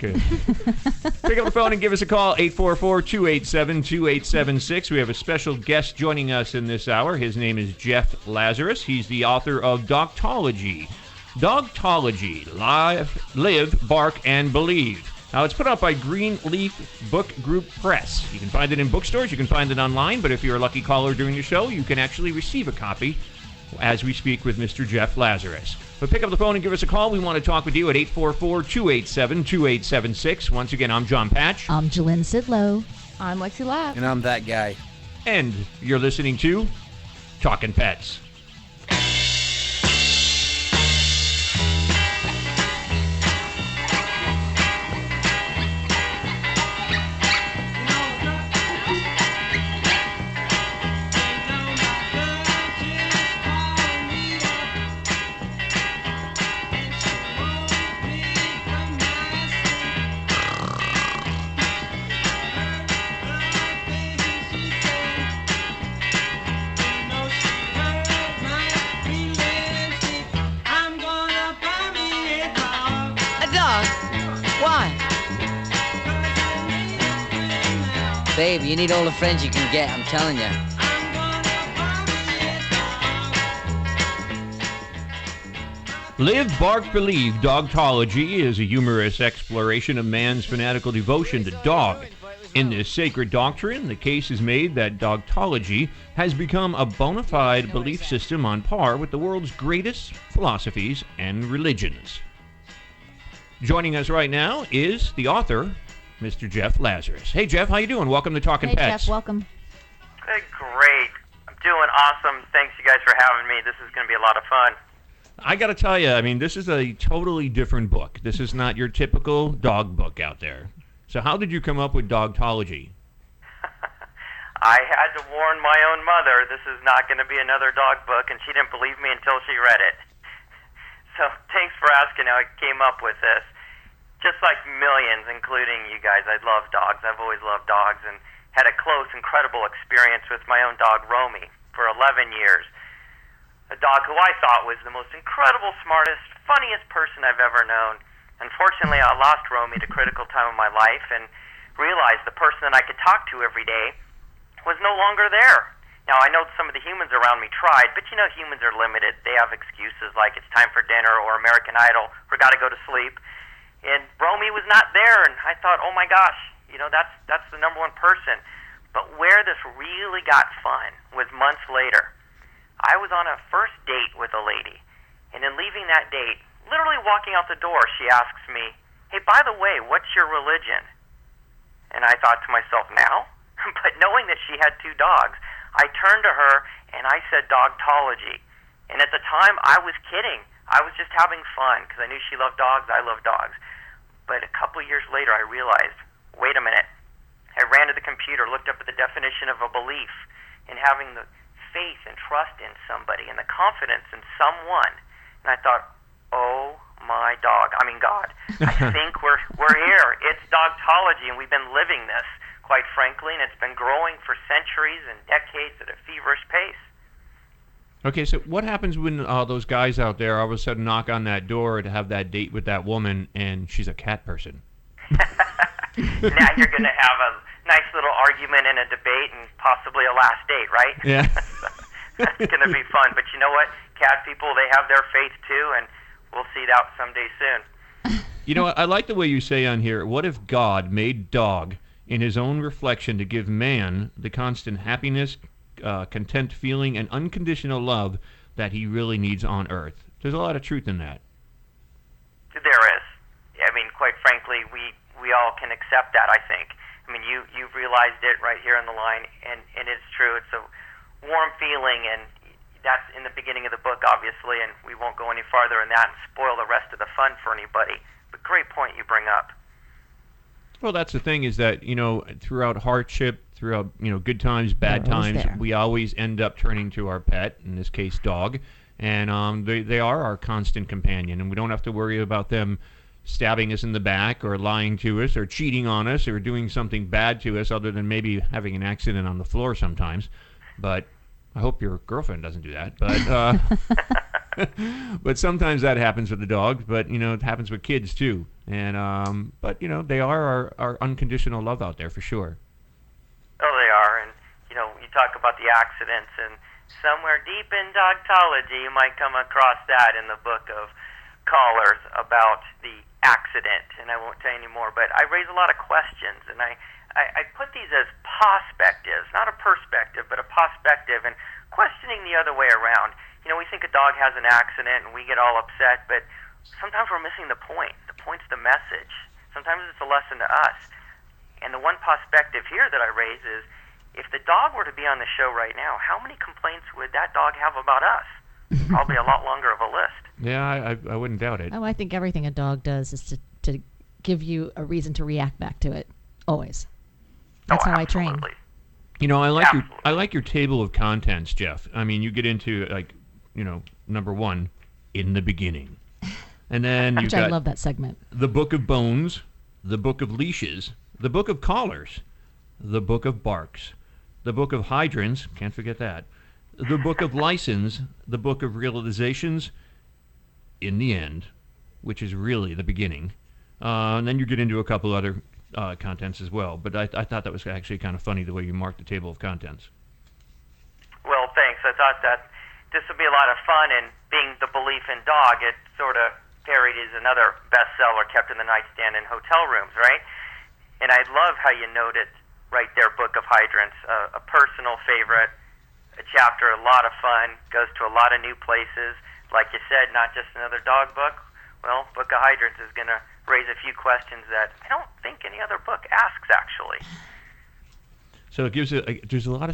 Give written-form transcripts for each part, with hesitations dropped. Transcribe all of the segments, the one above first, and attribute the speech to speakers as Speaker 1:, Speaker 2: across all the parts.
Speaker 1: Okay. Pick up the phone and give us a call, 844-287-2876. We have a special guest joining us in this hour. His name is Jeff Lazarus. He's the author of Dogtology. Dogtology, Live, Bark, and Believe. Now, it's put out by Greenleaf Book Group Press. You can find it in bookstores. You can find it online. But if you're a lucky caller during the show, you can actually receive a copy as we speak with Mr. Jeff Lazarus. But pick up the phone and give us a call. We want to talk with you at 844-287-2876. Once again, I'm Jon Patch.
Speaker 2: I'm Jalynn Sidlow.
Speaker 3: I'm Lexi Lapp.
Speaker 4: And I'm that guy.
Speaker 1: And you're listening to Talkin Pets.
Speaker 4: Babe, you need all the friends you can get, I'm telling you.
Speaker 1: Live, Bark, Believe, Dogtology is a humorous exploration of man's fanatical devotion to dog. In this sacred doctrine, the case is made that Dogtology has become a bona fide belief system on par with the world's greatest philosophies and religions. Joining us right now is the author, Mr. Jeff Lazarus. Hey, Jeff, how you doing? Welcome to Talkin Pets.
Speaker 2: Hey, Jeff, welcome.
Speaker 5: Hey, great. I'm doing awesome. Thanks, you guys, for having me. This is going to be a lot of fun.
Speaker 1: I got to tell you, I mean, this is a totally different book. This is not your typical dog book out there. So how did you come up with Dogtology?
Speaker 5: I had to warn my own mother this is not going to be another dog book, and she didn't believe me until she read it. So thanks for asking how I came up with this. Just like millions, including you guys, I love dogs. I've always loved dogs and had a close, incredible experience with my own dog, Romy, for 11 years. A dog who I thought was the most incredible, smartest, funniest person I've ever known. Unfortunately, I lost Romy at a critical time of my life and realized the person that I could talk to every day was no longer there. Now, I know some of the humans around me tried, but you know humans are limited. They have excuses like it's time for dinner or American Idol or got to go to sleep. And Romy was not there, and I thought, oh my gosh, you know, that's the number one person. But where this really got fun was months later. I was on a first date with a lady, and in leaving that date, literally walking out the door, she asks me, hey, by the way, what's your religion? And I thought to myself, now? But knowing that she had two dogs, I turned to her, and I said Dogtology. And at the time, I was kidding. I was just having fun, because I knew she loved dogs, I love dogs. But a couple years later, I realized, wait a minute. I ran to the computer, looked up at the definition of a belief, and having the faith and trust in somebody and the confidence in someone. And I thought, oh my God. I think we're here. It's Dogtology, and we've been living this, quite frankly, and it's been growing for centuries and decades at a feverish pace.
Speaker 1: Okay, so what happens when those guys out there all of a sudden knock on that door to have that date with that woman and she's a cat person?
Speaker 5: Now you're going to have a nice little argument and a debate and possibly a last date, right?
Speaker 1: Yeah.
Speaker 5: That's going to be fun. But you know what? Cat people, they have their faith too, and we'll see it out someday soon.
Speaker 1: You know what? I like the way you say on here, what if God made dog in his own reflection to give man the constant happiness, content feeling, and unconditional love that he really needs on earth? There's a lot of truth in that.
Speaker 5: There is. I mean, quite frankly, we all can accept that, I think. I mean, you've realized it right here on the line, and it's true. It's a warm feeling, and that's in the beginning of the book, obviously, and we won't go any farther in that and spoil the rest of the fun for anybody. But great point you bring up.
Speaker 1: Well, that's the thing is that, you know, throughout hardship, throughout, you know, good times, bad times, we always end up turning to our pet, in this case, dog. And they are our constant companion, and we don't have to worry about them stabbing us in the back or lying to us or cheating on us or doing something bad to us other than maybe having an accident on the floor sometimes. But I hope your girlfriend doesn't do that. But But sometimes that happens with the dogs, but, it happens with kids, too. And, but, they are our unconditional love out there, for sure.
Speaker 5: Oh, they are. And, you talk about the accidents, and somewhere deep in Dogtology, you might come across that in the book of callers about the accident, and I won't tell you any more, but I raise a lot of questions, and I put these as perspectives, not a perspective, but a perspective, and questioning the other way around. We think a dog has an accident, and we get all upset, but sometimes we're missing the point. The point's the message. Sometimes it's a lesson to us. And the one perspective here that I raise is, if the dog were to be on the show right now, how many complaints would that dog have about us? Probably a lot longer of a list.
Speaker 1: Yeah, I wouldn't doubt it.
Speaker 2: Oh, I think everything a dog does is to give you a reason to react back to it. Always. That's how I train.
Speaker 1: I like your table of contents, Jeff. I mean, you get into number one, in the beginning, and then you've got
Speaker 2: I love that segment.
Speaker 1: The Book of Bones, the Book of Leashes, the Book of Collars, the Book of Barks, the Book of Hydrants, can't forget that, the Book of License, the Book of Realizations, in the end, which is really the beginning. And then you get into a couple other contents as well. But I thought that was actually kind of funny the way you marked the table of contents.
Speaker 5: Well, thanks. I thought that this would be a lot of fun, and being the belief in dog, it sort of parodied is another bestseller kept in the nightstand in hotel rooms, right? And I love how you noted right there, Book of Hydrants, a personal favorite, a chapter, a lot of fun, goes to a lot of new places. Like you said, not just another dog book. Well, Book of Hydrants is going to raise a few questions that I don't think any other book asks, actually.
Speaker 1: So it gives there's a lot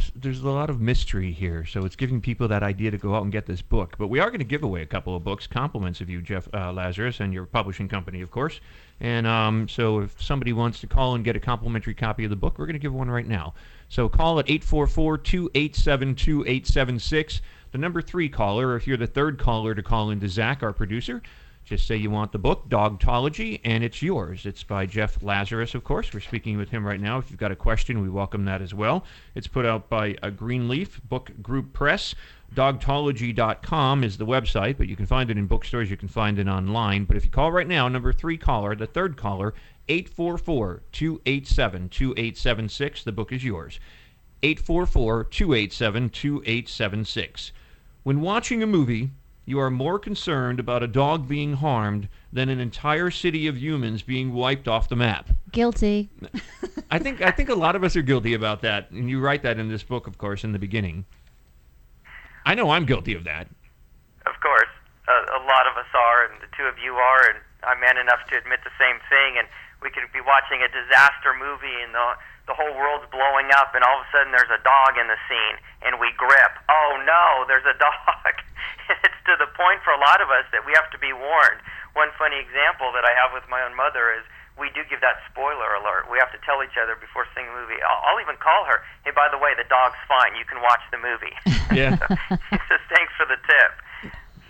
Speaker 1: of mystery here. So it's giving people that idea to go out and get this book. But we are going to give away a couple of books, compliments of you, Jeff Lazarus, and your publishing company, of course. And so if somebody wants to call and get a complimentary copy of the book, we're going to give one right now. So call at 844-287-2876. The number 3 caller, or if you're the third caller to call into Zach, our producer, just say you want the book, Dogtology, and it's yours. It's by Jeff Lazarus, of course. We're speaking with him right now. If you've got a question, we welcome that as well. It's put out by Greenleaf Book Group Press. Dogtology.com is the website, but you can find it in bookstores. You can find it online. But if you call right now, number 3 caller, the third caller, 844-287-2876. The book is yours. 844-287-2876. When watching a movie, you are more concerned about a dog being harmed than an entire city of humans being wiped off the map.
Speaker 2: Guilty.
Speaker 1: I think a lot of us are guilty about that, and you write that in this book, of course, in the beginning. I know I'm guilty of that.
Speaker 5: Of course. A lot of us are, and the two of you are, and I'm man enough to admit the same thing, and we could be watching a disaster movie, and the whole world's blowing up, and all of a sudden there's a dog in the scene, and we grip. Oh no, there's a dog. It's to the point for a lot of us that we have to be warned. One funny example that I have with my own mother is we do give that spoiler alert. We have to tell each other before seeing the movie. I'll even call her, hey, by the way, the dog's fine. You can watch the movie.
Speaker 1: Yeah.
Speaker 5: She says, thanks for the tip.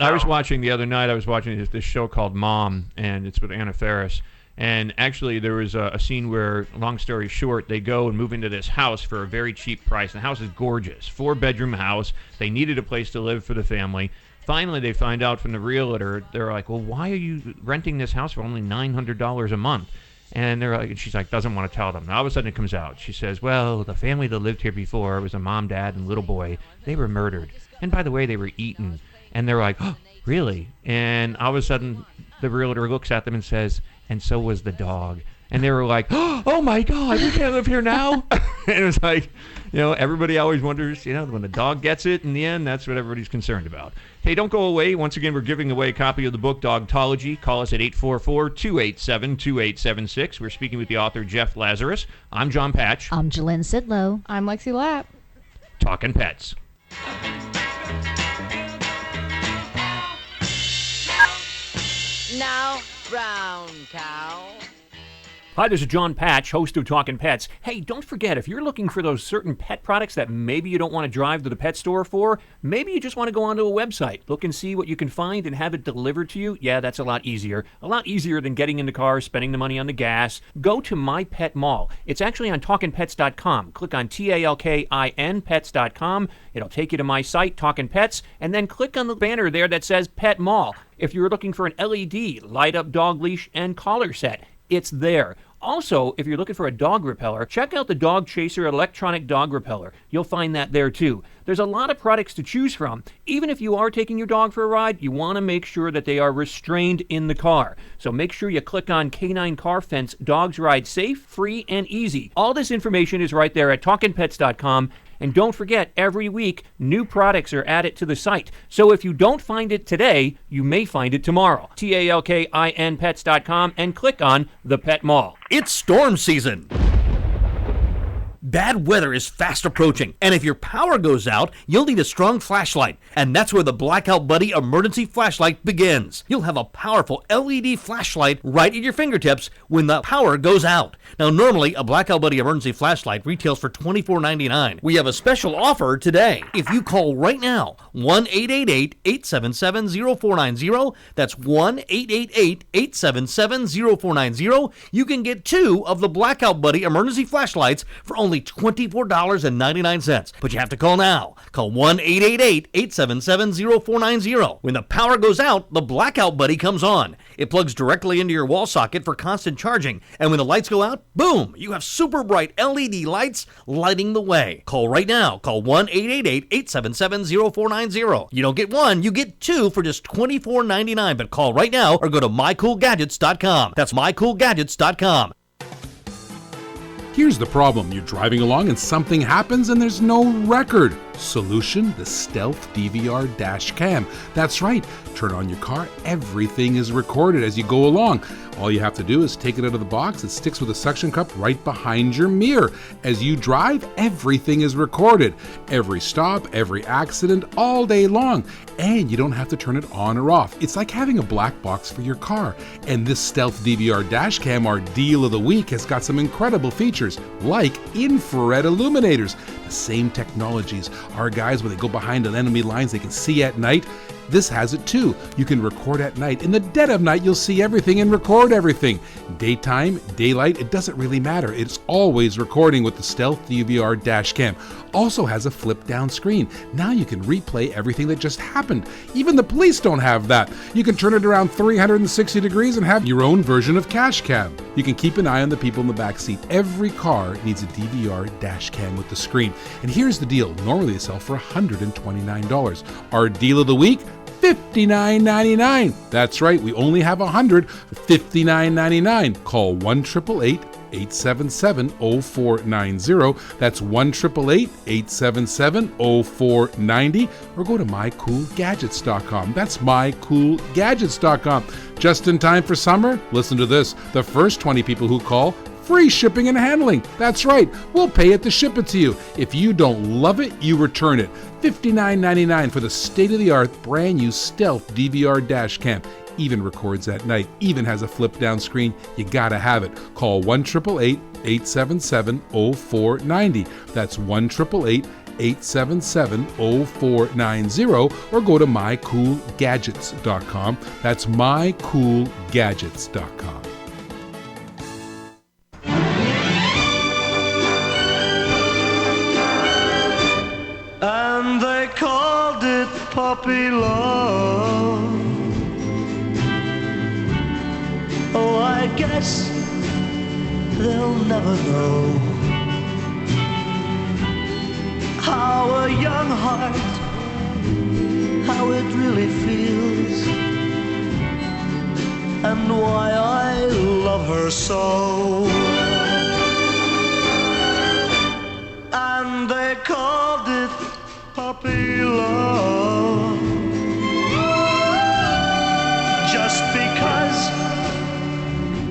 Speaker 1: I was watching the other night, this show called Mom, and it's with Anna Faris. And actually, there was a scene where, long story short, they go and move into this house for a very cheap price. And the house is gorgeous, 4-bedroom house. They needed a place to live for the family. Finally, they find out from the realtor. They're like, well, why are you renting this house for only $900 a month? And she's like, doesn't want to tell them. And all of a sudden, it comes out. She says, well, the family that lived here before, it was a mom, dad, and little boy. They were murdered. And by the way, they were eaten. And they're like, oh, really? And all of a sudden, the realtor looks at them and says, and so was the dog. And they were like, oh my God, we can't live here now. And it was like, everybody always wonders, when the dog gets it in the end, that's what everybody's concerned about. Hey, don't go away. Once again, we're giving away a copy of the book, Dogtology. Call us at 844-287-2876. We're speaking with the author, Jeff Lazarus. I'm Jon Patch.
Speaker 2: I'm Jalynn Sidlow.
Speaker 3: I'm Lexi Lapp.
Speaker 1: Talkin Pets.
Speaker 4: Now, brown cow.
Speaker 1: Hi, this is Jon Patch, host of Talkin Pets. Hey, don't forget, if you're looking for those certain pet products that maybe you don't want to drive to the pet store for, maybe you just want to go onto a website, look and see what you can find and have it delivered to you. Yeah, that's a lot easier. A lot easier than getting in the car, spending the money on the gas. Go to My Pet Mall. It's actually on talkinpets.com. Click on TALKIN pets.com. It'll take you to my site, Talkin Pets, and then click on the banner there that says Pet Mall. If you're looking for an LED, light-up dog leash, and collar set, it's there. Also, if you're looking for a dog repeller, check out the Dog Chaser electronic dog repeller. You'll find that there too. There's a lot of products to choose from. Even if you are taking your dog for a ride, you want to make sure that they are restrained in the car. So make sure you click on Canine Car Fence. Dogs ride safe, free, and easy. All this information is right there at talkinpets.com. And don't forget, every week, new products are added to the site. So if you don't find it today, you may find it tomorrow. TALKIN pets.com and click on the Pet Mall.
Speaker 3: It's storm season. Bad weather is fast approaching, and if your power goes out, you'll need a strong flashlight, and that's where the Blackout Buddy emergency flashlight begins. You'll have a powerful LED flashlight right at your fingertips when the power goes out. Now, normally, a Blackout Buddy emergency flashlight retails for $24.99. We have a special offer today. If you call right now, 1-888-877-0490, that's 1-888-877-0490, you can get 2 of the Blackout Buddy emergency flashlights for only $24.99. But you have to call now. Call 1-888-877-0490. When the power goes out, the Blackout Buddy comes on. It plugs directly into your wall socket for constant charging. And when the lights go out, boom, you have super bright LED lights lighting the way. Call right now. Call 1-888-877-0490. You don't get 1, you get 2 for just $24.99. But call right now or go to mycoolgadgets.com. That's mycoolgadgets.com.
Speaker 6: Here's the problem. You're driving along and something happens and there's no record. Solution, the Stealth DVR dash cam. That's right. Turn on your car. Everything is recorded as you go along. All you have to do is take it out of the box. It sticks with a suction cup right behind your mirror. As you drive, everything is recorded. Every stop, every accident, all day long. And you don't have to turn it on or off. It's like having a black box for your car. And this Stealth DVR dash cam, our deal of the week, has got some incredible features like infrared illuminators. The same technologies our guys, when they go behind the enemy lines, they can see at night. This has it too. You can record at night. In the dead of night, you'll see everything and record everything. Daytime, daylight, it doesn't really matter. It's always recording with the Stealth DVR dash cam. Also has a flip down screen. Now you can replay everything that just happened. Even the police don't have that. You can turn it around 360 degrees and have your own version of cash cam. You can keep an eye on the people in the back seat. Every car needs a DVR dash cam with the screen. And here's the deal. Normally they sell for $129. Our deal of the week, $59.99. That's right, we only have 100 for $59.99. Call 1-888-877-0490. That's 1-888-877-0490. Or go to mycoolgadgets.com. That's mycoolgadgets.com. Just in time for summer? Listen to this. The first 20 people who call, free shipping and handling. That's right. We'll pay it to ship it to you. If you don't love it, you return it. $59.99 for the state-of-the-art brand new Stealth DVR dash cam. Even records at night. Even has a flip-down screen. You gotta have it. Call 1-888-877-0490. That's 1-888-877-0490. Or go to mycoolgadgets.com. That's mycoolgadgets.com.
Speaker 7: And they called it puppy love. Oh, I guess they'll never know how a young heart, how it really feels, and why I love her so. And they called it puppy love just because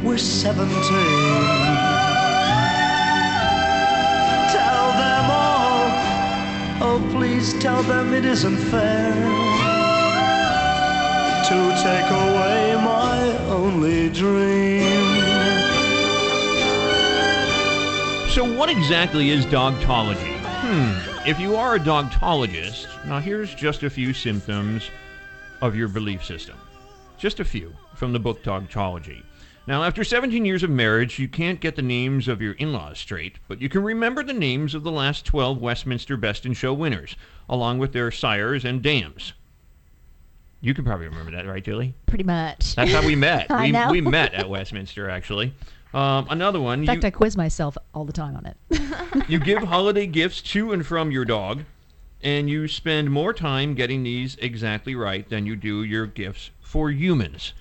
Speaker 7: we're 17. Tell them all, oh please tell them it isn't fair to take away my only dream.
Speaker 1: So what exactly is Dogtology? If you are a dogtologist, now here's just a few symptoms of your belief system. Just a few from the book Dogtology. Now, after 17 years of marriage, you can't get the names of your in-laws straight, but you can remember the names of the last 12 Westminster Best in Show winners, along with their sires and dams. You can probably remember that, right, Julie?
Speaker 2: Pretty much.
Speaker 1: That's how we met.
Speaker 2: I know.
Speaker 1: We met at Westminster, actually. Another one.
Speaker 2: In fact, I quiz myself all the time on it.
Speaker 1: You give holiday gifts to and from your dog, and you spend more time getting these exactly right than you do your gifts for humans.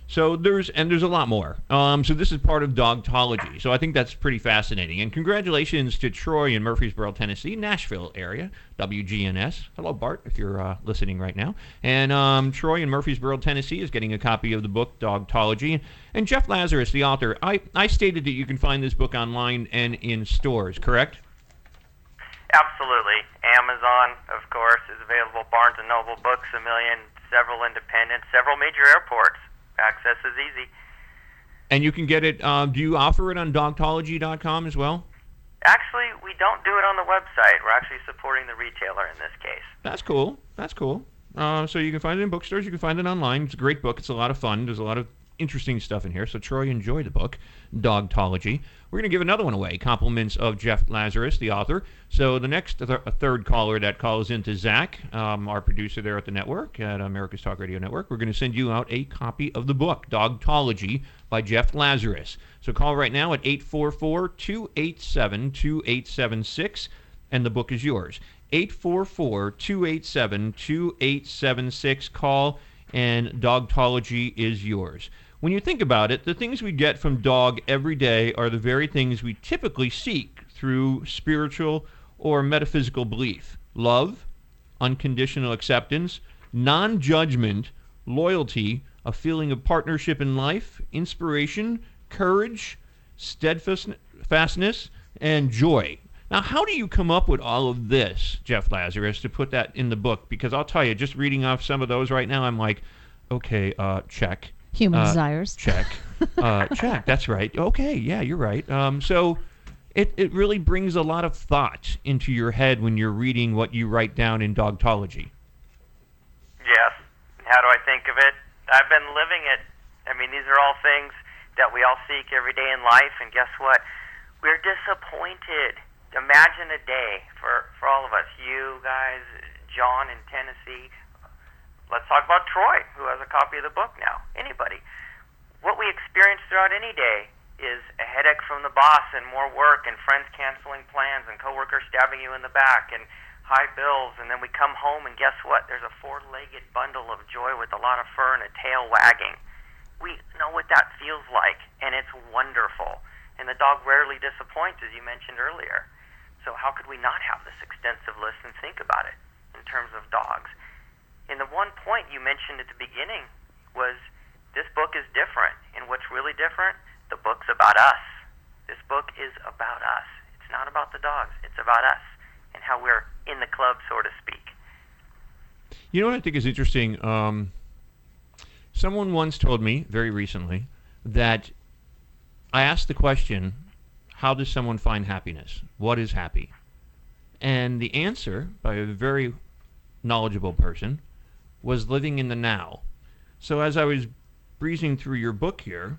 Speaker 1: So there's a lot more. So this is part of Dogtology. So I think that's pretty fascinating. And congratulations to Troy in Murfreesboro, Tennessee, Nashville area, WGNS. Hello, Bart, if you're listening right now. And Troy in Murfreesboro, Tennessee is getting a copy of the book Dogtology. And Jeff Lazarus, the author, I stated that you can find this book online and in stores, correct?
Speaker 5: Absolutely. Amazon, of course, is available. Barnes & Noble, Books A Million, several independents, several major airports. Access is easy.
Speaker 1: And you can get it, do you offer it on dogtology.com as well?
Speaker 5: Actually, we don't do it on the website. We're actually supporting the retailer in this case.
Speaker 1: That's cool. That's cool. So you can find it in bookstores. You can find it online. It's a great book. It's a lot of fun. There's a lot of interesting stuff in here. So Troy, enjoy the book, Dogtology. We're going to give another one away. Compliments of Jeff Lazarus, the author. So the next third caller that calls into Zach, our producer there at the network, at America's Talk Radio Network, we're going to send you out a copy of the book, Dogtology, by Jeff Lazarus. So call right now at 844-287-2876, and the book is yours. 844-287-2876. Call, and Dogtology is yours. When you think about it, the things we get from dog every day are the very things we typically seek through spiritual or metaphysical belief. Love, unconditional acceptance, non-judgment, loyalty, a feeling of partnership in life, inspiration, courage, steadfastness, and joy. Now, how do you come up with all of this, Jeff Lazarus, to put that in the book? Because I'll tell you, just reading off some of those right now, I'm like, okay, check.
Speaker 2: Human desires.
Speaker 1: Check. Check. That's right. Okay, yeah, you're right. So it really brings a lot of thought into your head when you're reading what you write down in Dogtology.
Speaker 5: Yes. How do I think of it? I've been living it. I mean, these are all things that we all seek every day in life, and guess what? We're disappointed. Imagine a day for all of us, you guys, John in Tennessee. Let's talk about Troy, who has a copy of the book now. Anybody. What we experience throughout any day is a headache from the boss and more work and friends canceling plans and coworkers stabbing you in the back and high bills, and then we come home and guess what? There's a four-legged bundle of joy with a lot of fur and a tail wagging. We know what that feels like, and it's wonderful. And the dog rarely disappoints, as you mentioned earlier. So how could we not have this extensive list and think about it in terms of dogs? And the one point you mentioned at the beginning was this book is different. And what's really different? The book's about us. This book is about us. It's not about the dogs. It's about us and how we're in the club, so to speak.
Speaker 1: You know what I think is interesting? Someone once told me very recently that I asked the question, how does someone find happiness? What is happy? And the answer by a very knowledgeable person was living in the now. So as I was breezing through your book here,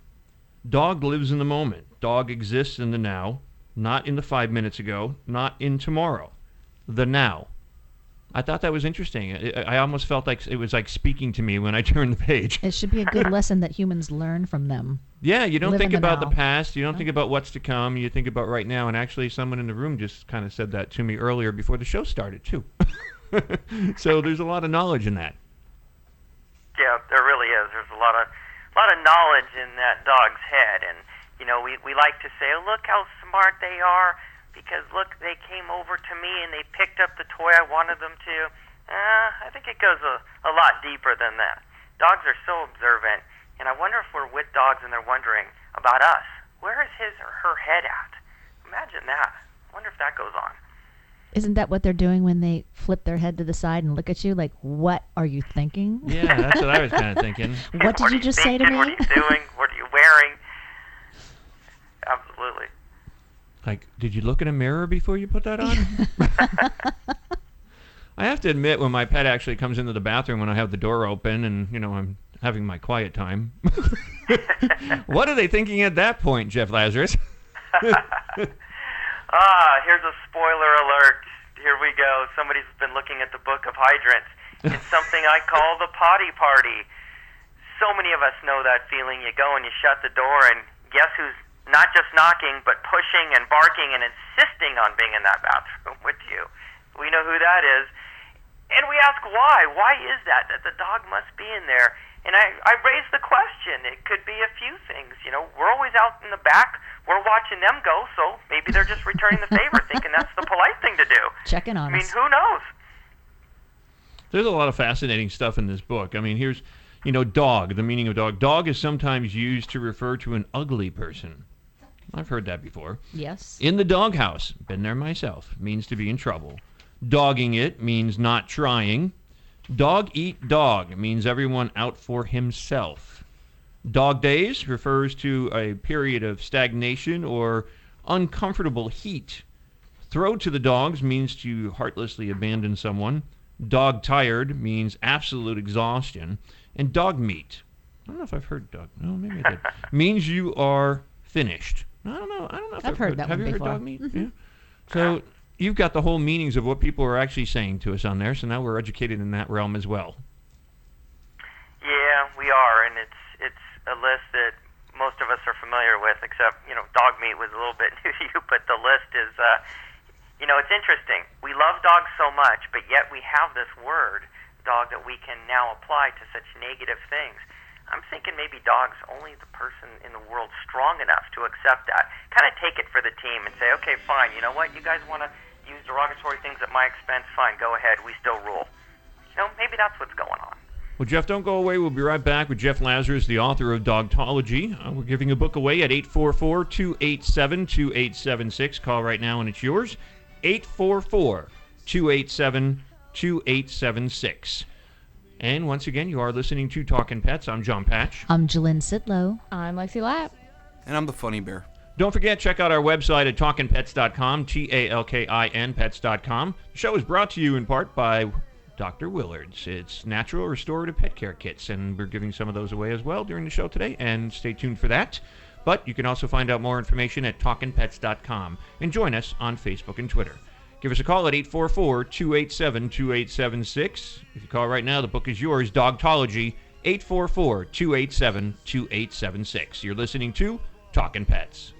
Speaker 1: dog lives in the moment. Dog exists in the now, not in the 5 minutes ago, not in tomorrow. The now. I thought that was interesting. I almost felt like it was like speaking to me when I turned the page.
Speaker 2: It should be a good lesson that humans learn from them.
Speaker 1: Yeah, you don't
Speaker 2: Live
Speaker 1: think
Speaker 2: in the
Speaker 1: about
Speaker 2: now.
Speaker 1: the past. You don't think about what's to come. You think about right now. And actually, someone in the room just kind of said that to me earlier before the show started, too. So there's a lot of knowledge in that.
Speaker 5: Yeah, there really is. There's a lot of knowledge in that dog's head, and you know, we like to say, oh, look how smart they are, because look, they came over to me and they picked up the toy I wanted them to. I think it goes a lot deeper than that. Dogs are so observant, and I wonder if we're with dogs and they're wondering about us. Where is his or her head at? Imagine that. I wonder if that goes on.
Speaker 2: Isn't that what they're doing when they flip their head to the side and look at you like, what are you thinking?
Speaker 1: Yeah, that's what I was kind of thinking.
Speaker 2: What did you just say to me?
Speaker 5: What are you doing? What are you wearing? Absolutely.
Speaker 1: Like, did you look in a mirror before you put that on? I have to admit, when my pet actually comes into the bathroom when I have the door open and, I'm having my quiet time. What are they thinking at that point, Jeff Lazarus?
Speaker 5: Here's a spoiler alert. Here we go. Somebody's been looking at the Book of Hydrants. It's something I call the potty party. So many of us know that feeling. You go and you shut the door, and guess who's not just knocking, but pushing and barking and insisting on being in that bathroom with you? We know who that is. And we ask why. Why is that the dog must be in there? And I raise the question. It could be a few things. We're always out in the back. We're watching them go, so maybe they're just returning the favor, thinking that's the polite thing to do.
Speaker 2: Checking on us.
Speaker 5: Who knows?
Speaker 1: There's a lot of fascinating stuff in this book. Here's, dog, the meaning of dog. Dog is sometimes used to refer to an ugly person. I've heard that before.
Speaker 2: Yes.
Speaker 1: In the doghouse, been there myself, means to be in trouble. Dogging it means not trying. Dog eat dog means everyone out for himself. Dog days refers to a period of stagnation or uncomfortable heat. Throw to the dogs means to heartlessly abandon someone. Dog tired means absolute exhaustion. And dog meat, I don't know if I've heard dog. No, maybe I did. Means you are finished. I don't know if
Speaker 2: I've heard that
Speaker 1: Have
Speaker 2: one
Speaker 1: you
Speaker 2: before.
Speaker 1: heard dog meat? Yeah. So you've got the whole meanings of what people are actually saying to us on there, so now we're educated in that realm as well.
Speaker 5: Yeah, we are, and it's a list that most of us are familiar with, except, dog meat was a little bit new to you, but the list is, it's interesting. We love dogs so much, but yet we have this word, dog, that we can now apply to such negative things. I'm thinking maybe dog's only the person in the world strong enough to accept that. Kind of take it for the team and say, okay, fine, you know what, you guys want to use derogatory things at my expense, fine, go ahead, we still rule. Maybe that's what's going on.
Speaker 1: Well, Jeff, don't go away. We'll be right back with Jeff Lazarus, the author of Dogtology. We're giving a book away at 844-287-2876. Call right now and it's yours. 844-287-2876. And once again, you are listening to Talkin Pets. I'm Jon Patch.
Speaker 2: I'm Jalynn Sitlow.
Speaker 8: I'm Lexi Lapp.
Speaker 9: And I'm the Funny Bear.
Speaker 1: Don't forget, check out our website at talkinpets.com, TALKIN pets.com. The show is brought to you in part by Dr. Willard's. It's natural restorative pet care kits, and we're giving some of those away as well during the show today, and stay tuned for that. But you can also find out more information at talkinpets.com, and join us on Facebook and Twitter. Give us a call at 844-287-2876. If you call right now, the book is yours, Dogtology, 844-287-2876. You're listening to Talkin Pets.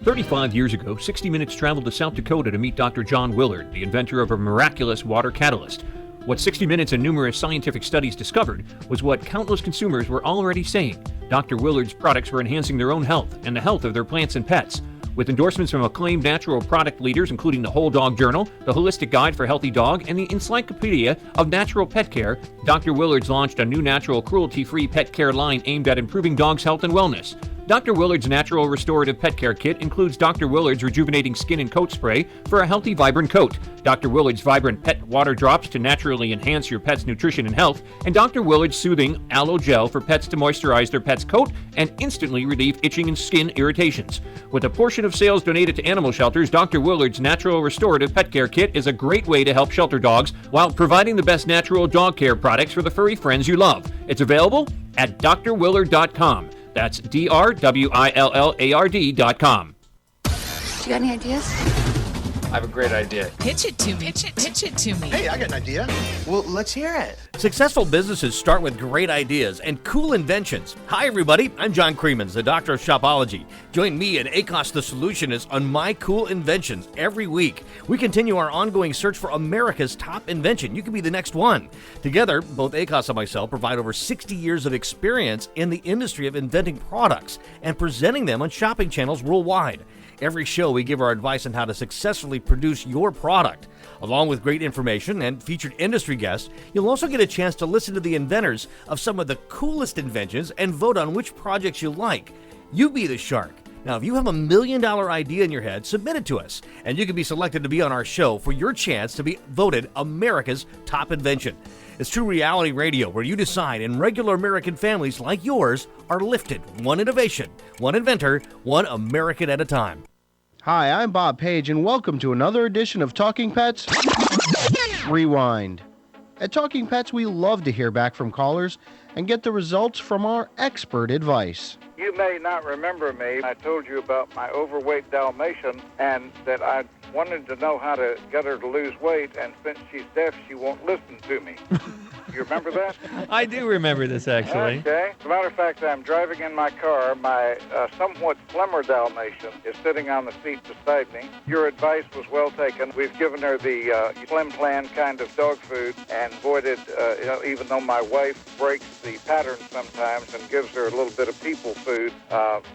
Speaker 1: 35 years ago, 60 Minutes traveled to South Dakota to meet Dr. John Willard, the inventor of a miraculous water catalyst. What 60 Minutes and numerous scientific studies discovered was what countless consumers were already saying. Dr. Willard's products were enhancing their own health and the health of their plants and pets. With endorsements from acclaimed natural product leaders, including the Whole Dog Journal, the Holistic Guide for Healthy Dog, and the Encyclopedia of Natural Pet Care, Dr. Willard's launched a new natural, cruelty-free pet care line aimed at improving dogs' health and wellness. Dr. Willard's Natural Restorative Pet Care Kit includes Dr. Willard's Rejuvenating Skin and Coat Spray for a healthy, vibrant coat, Dr. Willard's Vibrant Pet Water Drops to naturally enhance your pet's nutrition and health, and Dr. Willard's Soothing Aloe Gel for pets to moisturize their pet's coat and instantly relieve itching and skin irritations. With a portion of sales donated to animal shelters, Dr. Willard's Natural Restorative Pet Care Kit is a great way to help shelter dogs while providing the best natural dog care products for the furry friends you love. It's available at drwillard.com. That's drwillard.com.
Speaker 8: You got any ideas?
Speaker 9: I have a great idea.
Speaker 10: Pitch it to me. Pitch it to me.
Speaker 7: Hey, I got an idea. Well, let's hear it.
Speaker 3: Successful businesses start with great ideas and cool inventions. Hi, everybody. I'm John Creemans, the Doctor of Shopology. Join me and ACOS The Solutionist on My Cool Inventions every week. We continue our ongoing search for America's top invention. You could be the next one. Together, both ACOS and myself provide over 60 years of experience in the industry of inventing products and presenting them on shopping channels worldwide. Every show, we give our advice on how to successfully produce your product. Along with great information and featured industry guests, you'll also get a chance to listen to the inventors of some of the coolest inventions and vote on which projects you like. You be the shark. Now, if you have $1 million idea in your head, submit it to us, and you can be selected to be on our show for your chance to be voted America's top invention. It's true reality radio where you decide and regular American families like yours are lifted one innovation, one inventor, one American at a time.
Speaker 11: Hi, I'm Bob Page, and welcome to another edition of Talking Pets Rewind. At Talking Pets, we love to hear back from callers and get the results from our expert advice.
Speaker 12: You may not remember me. I told you about my overweight Dalmatian and that I wanted to know how to get her to lose weight, and since she's deaf, she won't listen to me. You remember that?
Speaker 13: I do remember this, actually.
Speaker 12: Okay. As a matter of fact, I'm driving in my car. My somewhat slimmer Dalmatian is sitting on the seat beside me. Your advice was well taken. We've given her the Slim Plan kind of dog food and avoided, even though my wife breaks the pattern sometimes and gives her a little bit of people food,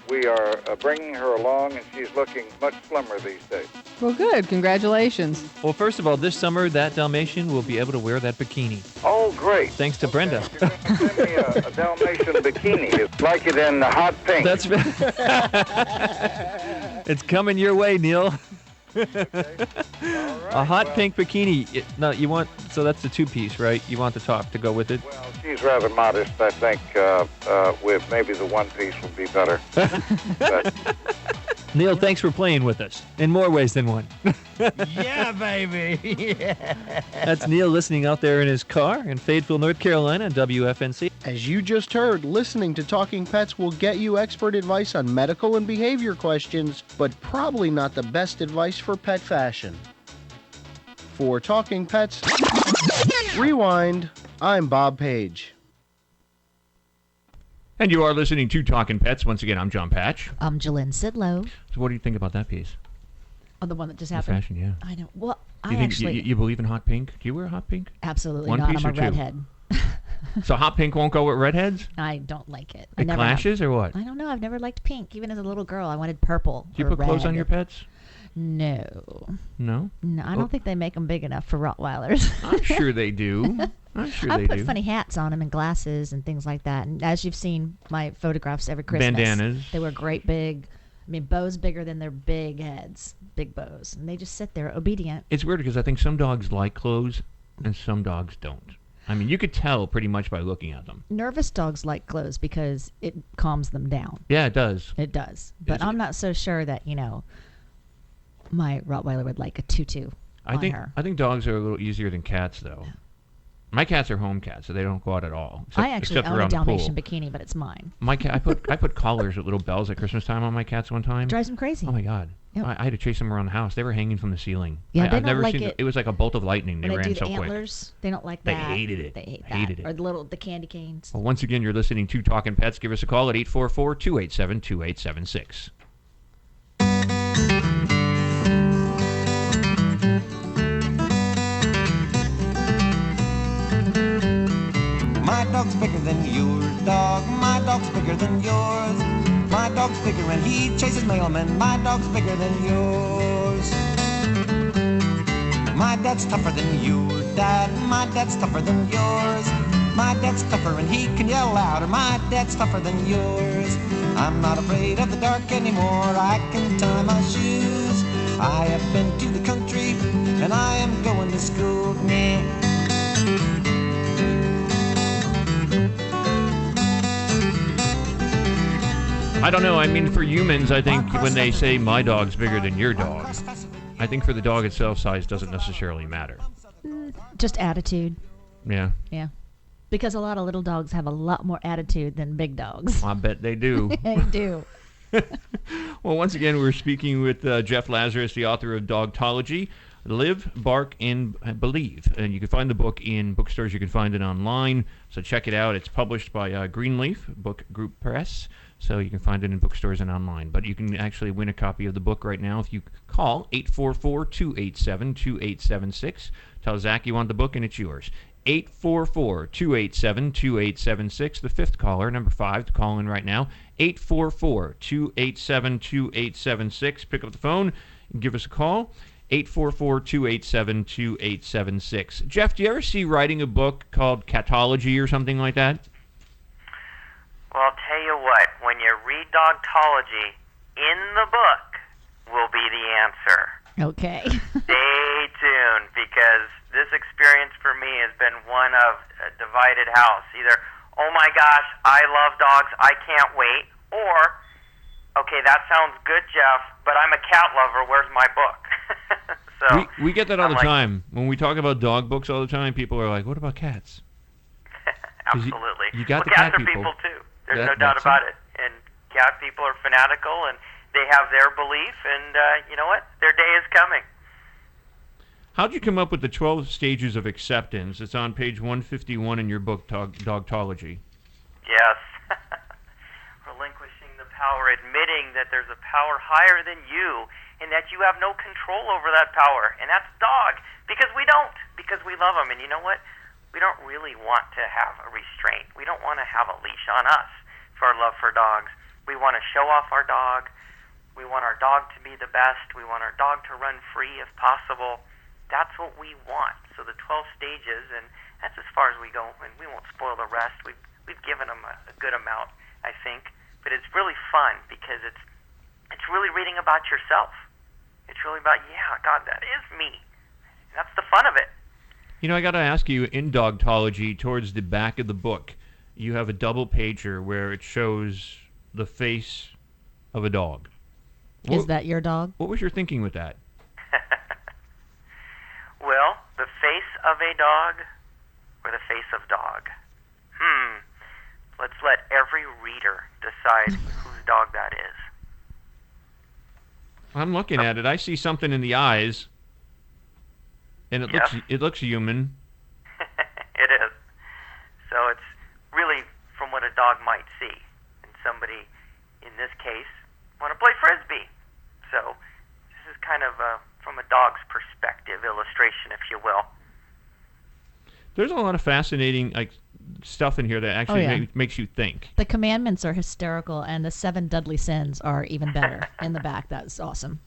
Speaker 12: we are bringing her along, and she's looking much slimmer these days.
Speaker 14: Well, good. Congratulations.
Speaker 13: Well, first of all, this summer, that Dalmatian will be able to wear that bikini.
Speaker 12: Oh, great.
Speaker 13: Thanks to Brenda.
Speaker 12: You're going to send me a Dalmatian bikini. It's like it in the hot pink.
Speaker 13: That's right. It's coming your way, Neil. A hot pink bikini. So that's the two-piece, right? You want the top to go with it?
Speaker 12: Well, she's rather modest. I think with maybe the one-piece would be better.
Speaker 13: Neil, thanks for playing with us in more ways than one.
Speaker 11: Yeah, baby. Yeah.
Speaker 13: That's Neil listening out there in his car in Fayetteville, North Carolina, on WFNC.
Speaker 11: As you just heard, listening to Talking Pets will get you expert advice on medical and behavior questions, but probably not the best advice for pet fashion. For Talking Pets Rewind, I'm Bob Page.
Speaker 1: And you are listening to Talkin Pets. Once again, I'm Jon Patch.
Speaker 2: I'm Jalynn Sidlow.
Speaker 1: So what do you think about that piece?
Speaker 2: Oh, the one that just
Speaker 1: The
Speaker 2: happened?
Speaker 1: fashion, yeah.
Speaker 2: I know. Well,
Speaker 1: Do you think you believe in hot pink? Do you wear hot pink?
Speaker 2: Absolutely
Speaker 1: One
Speaker 2: not.
Speaker 1: piece
Speaker 2: I'm
Speaker 1: or
Speaker 2: a
Speaker 1: two?
Speaker 2: redhead.
Speaker 1: So hot pink won't go with redheads?
Speaker 2: I don't like it.
Speaker 1: It clashes or what?
Speaker 2: I don't know. I've never liked pink. Even as a little girl, I wanted purple.
Speaker 1: Do you
Speaker 2: or
Speaker 1: put clothes on
Speaker 2: red.
Speaker 1: your pets?
Speaker 2: No.
Speaker 1: No?
Speaker 2: No, I don't think they make them big enough for Rottweilers.
Speaker 1: I'm sure they do. I'm sure
Speaker 2: I
Speaker 1: they
Speaker 2: put
Speaker 1: do.
Speaker 2: funny hats on them and glasses and things like that. And as you've seen my photographs every Christmas,
Speaker 1: Bandanas.
Speaker 2: They were great big. I mean, bows bigger than their big heads, big bows, and they just sit there obedient.
Speaker 1: It's weird because I think some dogs like clothes and some dogs don't. I mean, you could tell pretty much by looking at them.
Speaker 2: Nervous dogs like clothes because it calms them down.
Speaker 1: Yeah, it does.
Speaker 2: It does. But I'm not so sure that, my Rottweiler would like a tutu on her.
Speaker 1: I think dogs are a little easier than cats, though. My cats are home cats, so they don't go out at all.
Speaker 2: I actually own a
Speaker 1: around the
Speaker 2: Dalmatian
Speaker 1: pool.
Speaker 2: bikini, but it's mine.
Speaker 1: My cat, I put collars with little bells at Christmas time on my cats one time.
Speaker 2: It drives them crazy.
Speaker 1: Oh my God!
Speaker 2: Yep.
Speaker 1: I had to chase them around the house. They were hanging from the ceiling.
Speaker 2: Yeah, they
Speaker 1: I've
Speaker 2: don't
Speaker 1: never
Speaker 2: like
Speaker 1: seen
Speaker 2: it.
Speaker 1: It was like a bolt of lightning. They
Speaker 2: When
Speaker 1: ran
Speaker 2: they do
Speaker 1: so
Speaker 2: the
Speaker 1: quick.
Speaker 2: antlers, they don't like
Speaker 1: They
Speaker 2: that.
Speaker 1: hated it.
Speaker 2: They hate
Speaker 1: Hated
Speaker 2: that.
Speaker 1: it.
Speaker 2: Or the candy canes.
Speaker 1: Well, once again, you're listening to Talkin Pets. Give us a call at 844-287-2876.
Speaker 15: My dog's bigger than your dog. My dog's bigger than yours. My dog's bigger and he chases mailmen. My dog's bigger than yours. My dad's tougher than your dad. My dad's tougher than yours. My dad's tougher and he can yell louder. My dad's tougher than yours. I'm not afraid of the dark anymore. I can tie my shoes. I have been to the country and I am going to school. Meh.
Speaker 1: I don't know. I mean, for humans, I think when they say my dog's bigger than your dog, I think for the dog itself, size doesn't necessarily matter.
Speaker 2: Just attitude.
Speaker 1: Yeah.
Speaker 2: Yeah. Because a lot of little dogs have a lot more attitude than big dogs.
Speaker 1: I bet they do.
Speaker 2: They do.
Speaker 1: Well, once again, we're speaking with Jeff Lazarus, the author of Dogtology, Live, Bark, and Believe. And you can find the book in bookstores. You can find it online. So check it out. It's published by Greenleaf Book Group Press. So you can find it in bookstores and online. But you can actually win a copy of the book right now if you call 844-287-2876. Tell Zach you want the book and it's yours. 844-287-2876. The fifth caller, number 5, to call in right now. 844-287-2876. Pick up the phone and give us a call. 844-287-2876. Jeff, do you ever see writing a book called Catology or something like that?
Speaker 5: Well, I'll tell you what, when you read Dogtology, in the book will be the answer.
Speaker 2: Okay.
Speaker 5: Stay tuned, because this experience for me has been one of a divided house. Either, oh my gosh, I love dogs, I can't wait, or, Okay, that sounds good, Jeff, but I'm a cat lover. Where's my book? So
Speaker 1: we get that all
Speaker 5: I'm
Speaker 1: the
Speaker 5: like,
Speaker 1: time. When we talk about dog books all the time, people are like, what about cats?
Speaker 5: Absolutely.
Speaker 1: You got the
Speaker 5: cats
Speaker 1: cat
Speaker 5: are people too. There's
Speaker 1: That-
Speaker 5: no doubt
Speaker 1: that's
Speaker 5: about it. And cat people are fanatical, and they have their belief, and you know what? Their day is coming.
Speaker 1: How'd you come up with the 12 stages of acceptance? It's on page 151 in your book, Dogtology.
Speaker 5: Yes. Relinquishing the power, admitting that there's a power higher than you, and that you have no control over that power, and that's dog. Because we don't. Because we love them, and you know what? We don't really want to have a restraint. We don't want to have a leash on us for our love for dogs. We want to show off our dog. We want our dog to be the best. We want our dog to run free if possible. That's what we want. So the 12 stages, and that's as far as we go, and we won't spoil the rest. We've given them a good amount, I think. But it's really fun because it's really reading about yourself. It's really about, yeah, God, that is me. That's the fun of it.
Speaker 1: You know, I got to ask you, in Dogtology, towards the back of the book, you have a double pager where it shows the face of a dog.
Speaker 2: Is that your dog?
Speaker 1: What was your thinking with that?
Speaker 5: Well, the face of a dog or the face of dog? Let's let every reader decide whose dog that is.
Speaker 1: I'm looking at it. I see something in the eyes, and it looks human.
Speaker 5: It is. So it's really from what a dog might see. And somebody, in this case, want to play Frisbee. So this is kind of from a dog's perspective illustration, if you will.
Speaker 1: There's a lot of fascinating stuff in here that actually makes you think.
Speaker 2: The commandments are hysterical, and the 7 deadly sins are even better in the back. That's awesome.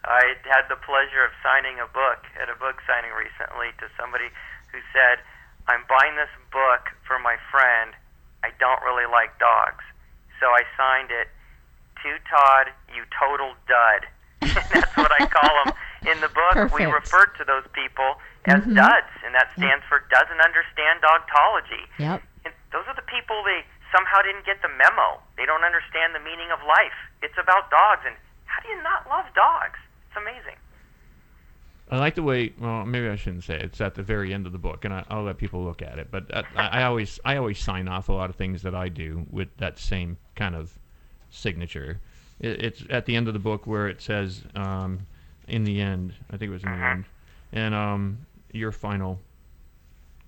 Speaker 5: I had the pleasure of signing a book at a book signing recently to somebody who said, I'm buying this book for my friend. I don't really like dogs. So I signed it, to Todd, you total dud. That's what I call them in the book.
Speaker 2: Perfect.
Speaker 5: We refer to those people as duds, and that stands for doesn't understand dogtology.
Speaker 2: Yep.
Speaker 5: And those are the people, they somehow didn't get the memo. They don't understand the meaning of life. It's about dogs, and how do you not love dogs? It's amazing.
Speaker 1: I like the way. Well, maybe I shouldn't say it. It's at the very end of the book, and I'll let people look at it. But I always sign off a lot of things that I do with that same kind of signature. It's at the end of the book where it says, "In the end," I think it was in the end, and your final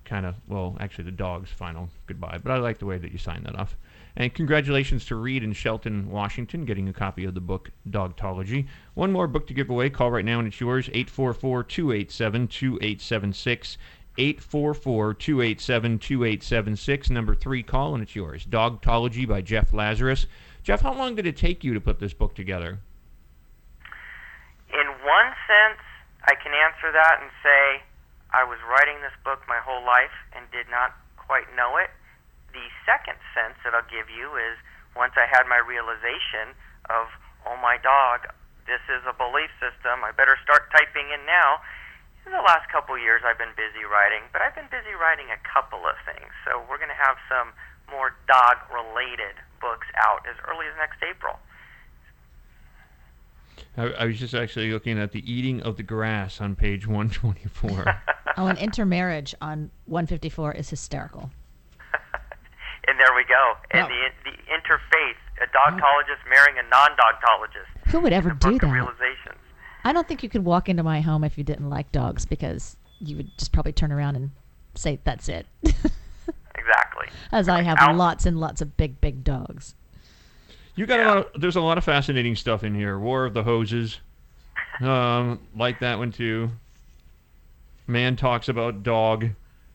Speaker 1: kind of, well, actually the dog's final goodbye. But I like the way that you sign that off. And congratulations to Reed in Shelton, Washington, getting a copy of the book Dogtology. One more book to give away. Call right now and it's yours, 844-287-2876. 844-287-2876. Number 3 call and it's yours. Dogtology by Jeff Lazarus. Jeff, how long did it take you to put this book together?
Speaker 5: In one sense, I can answer that and say I was writing this book my whole life and did not quite know it. The second sense that I'll give you is once I had my realization of, oh my dog, this is a belief system, I better start typing in now. In the last couple of years I've been busy writing, but I've been busy writing a couple of things. So we're going to have some more dog-related books out as early as next April.
Speaker 1: I was just actually looking at the eating of the grass on page 124.
Speaker 2: Oh, and intermarriage on 154 is hysterical.
Speaker 5: And there we go. And the interfaith, a dogtologist marrying a non-dogtologist.
Speaker 2: Who would ever do that?
Speaker 5: Realizations.
Speaker 2: I don't think you could walk into my home if you didn't like dogs, because you would just probably turn around and say, that's it.
Speaker 5: Exactly.
Speaker 2: As I have lots and lots of big, big dogs.
Speaker 1: You got there's a lot of fascinating stuff in here. War of the Hoses. Like that one too. Man talks about dog.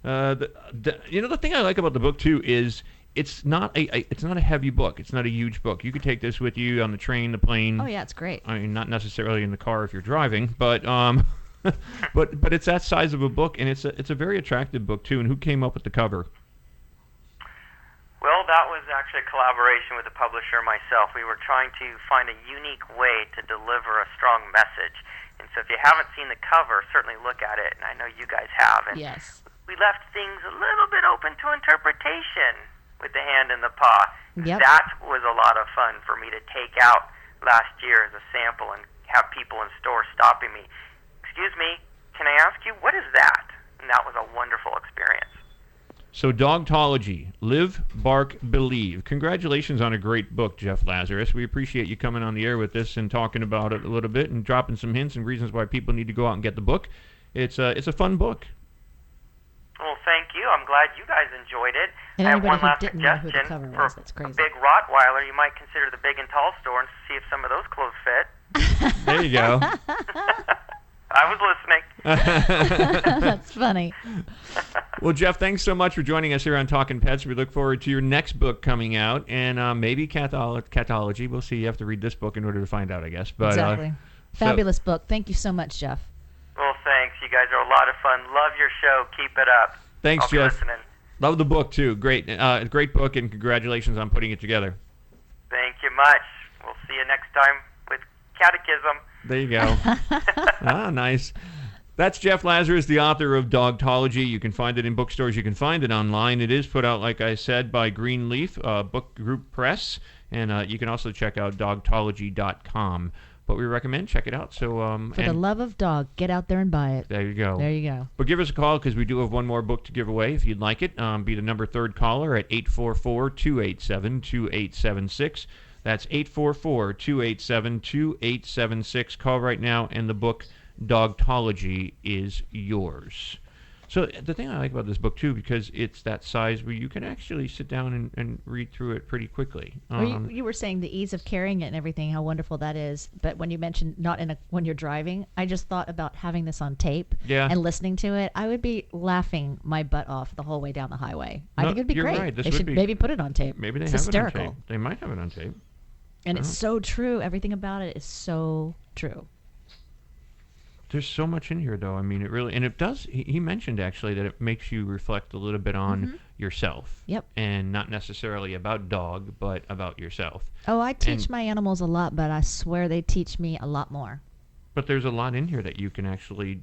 Speaker 1: The thing I like about the book too is it's not a heavy book. It's not a huge book. You could take this with you on the train, the plane.
Speaker 2: Oh yeah, it's great.
Speaker 1: I mean, not necessarily in the car if you're driving, but but it's that size of a book, and it's a very attractive book too. And who came up with the cover?
Speaker 5: Well, that was actually a collaboration with the publisher myself. We were trying to find a unique way to deliver a strong message. And so if you haven't seen the cover, certainly look at it. And I know you guys have. And
Speaker 2: yes.
Speaker 5: We left things a little bit open to interpretation. with the hand and the paw.
Speaker 2: Yep.
Speaker 5: That was a lot of fun for me to take out last year as a sample and have people in stores stopping me. Excuse me, can I ask you, what is that? And that was a wonderful experience.
Speaker 1: So Dogtology, Live, Bark, Believe. Congratulations on a great book, Jeff Lazarus. We appreciate you coming on the air with us and talking about it a little bit and dropping some hints and reasons why people need to go out and get the book. It's a fun book.
Speaker 5: Well, thank you. I'm glad you guys enjoyed it.
Speaker 2: And
Speaker 5: I have
Speaker 2: anybody
Speaker 5: one last
Speaker 2: who didn't know who the
Speaker 5: suggestion
Speaker 2: cover
Speaker 5: for
Speaker 2: was, that's crazy.
Speaker 5: a big Rottweiler. You might consider the Big and Tall store and see if some of those clothes fit.
Speaker 1: There you go.
Speaker 5: I was listening.
Speaker 2: That's funny.
Speaker 1: Well, Jeff, thanks so much for joining us here on Talkin Pets. We look forward to your next book coming out, and maybe Catology. We'll see. You have to read this book in order to find out, I guess. But,
Speaker 2: exactly. Fabulous book. Thank you so much, Jeff.
Speaker 5: Well, thanks. You guys are a lot of fun. Love your show. Keep it up.
Speaker 1: Thanks,
Speaker 5: I'll be
Speaker 1: Jeff.
Speaker 5: listening.
Speaker 1: Love the book, too. Great book, and congratulations on putting it together.
Speaker 5: Thank you much. We'll see you next time with Catechism.
Speaker 1: There you go. Nice. That's Jeff Lazarus, the author of Dogtology. You can find it in bookstores. You can find it online. It is put out, like I said, by Greenleaf Book Group Press. And you can also check out dogtology.com. But we recommend, check it out. So
Speaker 2: For the love of dog, get out there and buy it.
Speaker 1: There you go.
Speaker 2: There you go.
Speaker 1: But give us a call because we do have one more book to give away if you'd like it. Be the number 3rd caller at 844-287-2876. That's 844-287-2876. Call right now, and the book Dogtology is yours. So the thing I like about this book, too, because it's that size where you can actually sit down and read through it pretty quickly.
Speaker 2: Well, you were saying the ease of carrying it and everything, how wonderful that is. But when you mentioned when you're driving, I just thought about having this on tape and listening to it. I would be laughing my butt off the whole way down the highway. I think it'd be great.
Speaker 1: Right.
Speaker 2: They should maybe put it on tape.
Speaker 1: Maybe they
Speaker 2: it's
Speaker 1: have
Speaker 2: hysterical.
Speaker 1: it on tape. They might have it on tape.
Speaker 2: And it's so true. Everything about it is so true.
Speaker 1: There's so much in here, though. I mean, it really, and it does. He mentioned actually that it makes you reflect a little bit on yourself.
Speaker 2: Yep.
Speaker 1: And not necessarily about dog, but about yourself.
Speaker 2: Oh, I teach my animals a lot, but I swear they teach me a lot more.
Speaker 1: But there's a lot in here that you can actually